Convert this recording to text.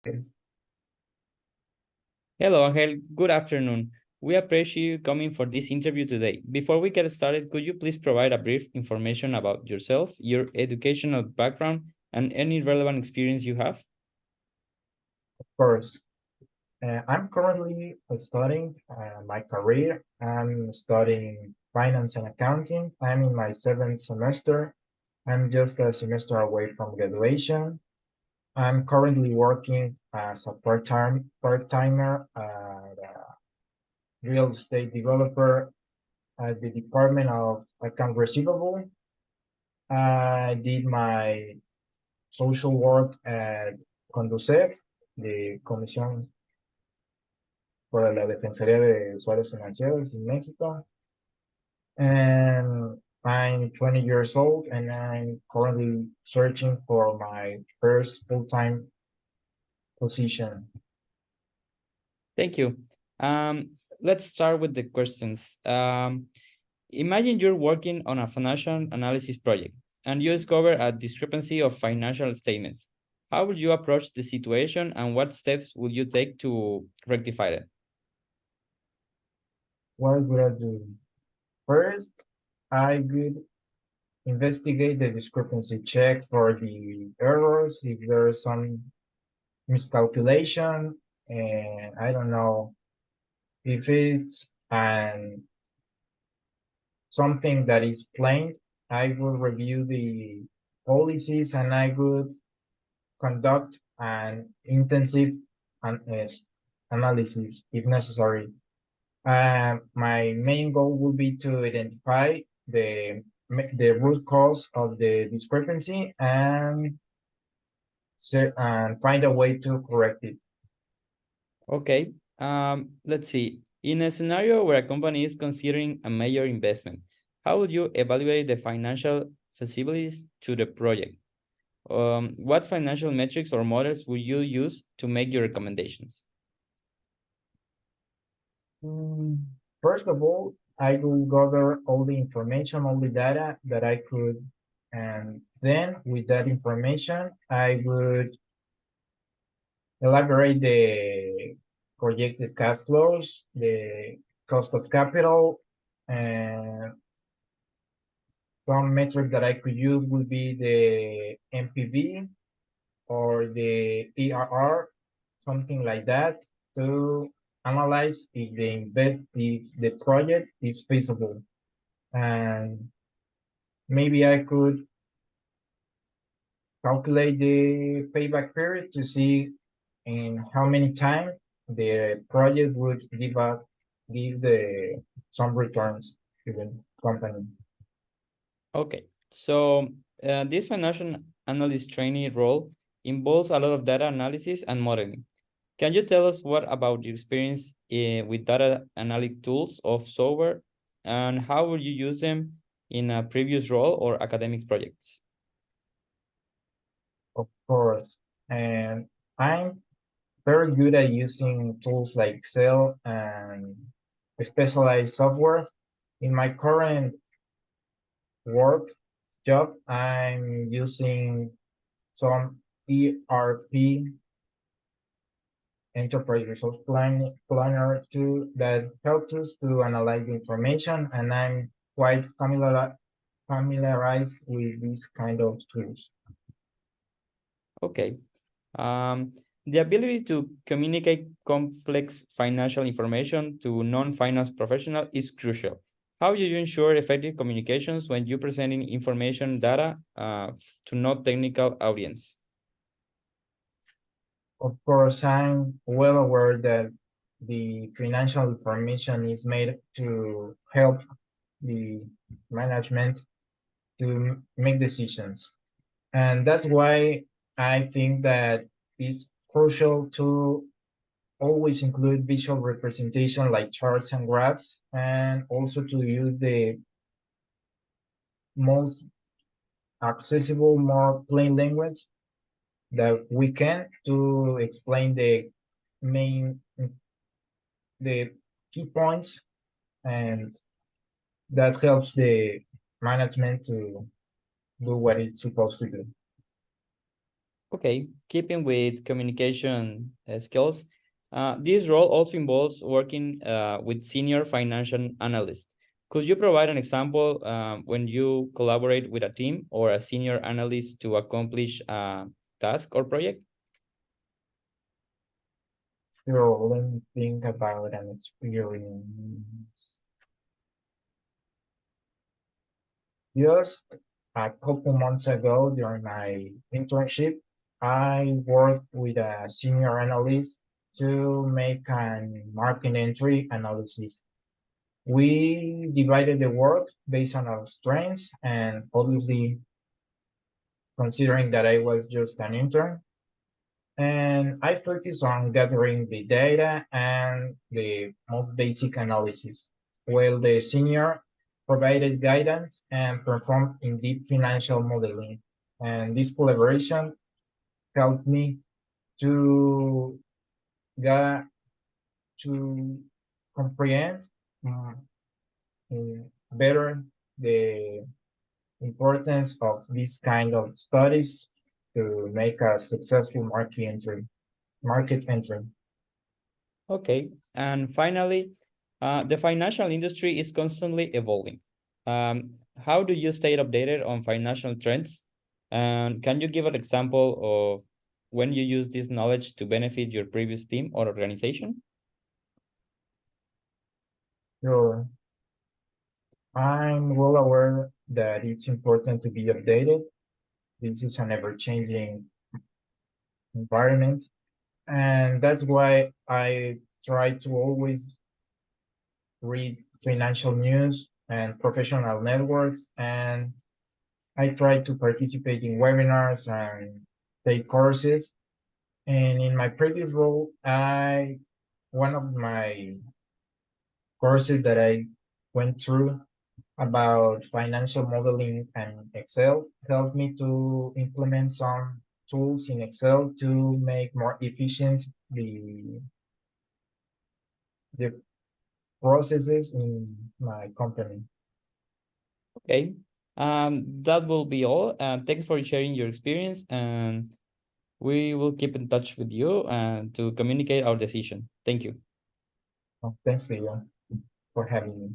Yes. Hello, Angel. Good afternoon. We appreciate you coming for this interview today. Before we get started, could you please provide a brief information about yourself, your educational background, and any relevant experience you have? Of course. I'm currently studying my career. I'm studying finance and accounting. I'm in my seventh semester. I'm just a semester away from graduation. I'm currently working as a part-timer real estate developer at the Department of Account Receivable. I did my social work at Conducef, the Comisión por la Defensoría de Usuarios Financieros in Mexico. And I'm 20 years old and I'm currently searching for my first full-time position. Thank you. Let's start with the questions. Imagine you're working on a financial analysis project and you discover a discrepancy of financial statements. How will you approach the situation and what steps will you take to rectify it? What would I do? First, I would investigate the discrepancy, check for the errors, if there's some miscalculation, and I don't know if it's something that is plain. I will review the policies and I would conduct an intensive analysis if necessary. My main goal would be to identify the root cause of the discrepancy and find a way to correct it. Okay, let's see. In a scenario where a company is considering a major investment, how would you evaluate the financial feasibilities to the project? What financial metrics or models will you use to make your recommendations? Mm, First of all, I will gather all the information, all the data that I could, and then with that information, I would elaborate the projected cash flows, the cost of capital, and some metric that I could use would be the NPV or the ERR, something like that, to analyze if the project is feasible. And maybe I could calculate the payback period to see in how many time the project would give the some returns to the company. Okay, so this financial analyst trainee role involves a lot of data analysis and modeling. Can you tell us what about your experience with data analytic tools of software and how will you use them in a previous role or academic projects? Of course. And I'm very good at using tools like Excel and specialized software. In my current work job, I'm using some ERP, Enterprise Resource Planner too, that helps us to analyze the information, and I'm quite familiarized with these kind of tools. Okay. The ability to communicate complex financial information to non-finance professional is crucial. How do you ensure effective communications when you're presenting information data to non-technical audience? Of course, I'm well aware that the financial information is made to help the management to make decisions. And that's why I think that it's crucial to always include visual representation like charts and graphs, and also to use the most accessible, more plain language that we can to explain main, the key points, and that helps the management to do what it's supposed to do. Okay, keeping with communication skills, this role also involves working with senior financial analysts. Could you provide an example when you collaborate with a team or a senior analyst to accomplish a task or project? So let me think about an experience. Just a couple months ago during my internship, I worked with a senior analyst to make an market entry analysis. We divided the work based on our strengths and obviously considering that I was just an intern. And I focused on gathering the data and the most basic analysis, while the senior provided guidance and performed in-depth financial modeling. And this collaboration helped me to get to comprehend mm, better the importance of this kind of studies to make a successful market entry. Okay, and finally, the financial industry is constantly evolving. How do you stay updated on financial trends? And can you give an example of when you use this knowledge to benefit your previous team or organization? Sure. I'm well aware that it's important to be updated. This is an ever-changing environment, and that's why I try to always read financial news and professional networks, and I try to participate in webinars and take courses. And in my previous role, I one of my courses that I went through about financial modeling and Excel helped me to implement some tools in Excel to make more efficient the processes in my company. Okay, that will be all. Thanks for sharing your experience, and we will keep in touch with you and to communicate our decision. Thank you. Thanks, Leon, for having me.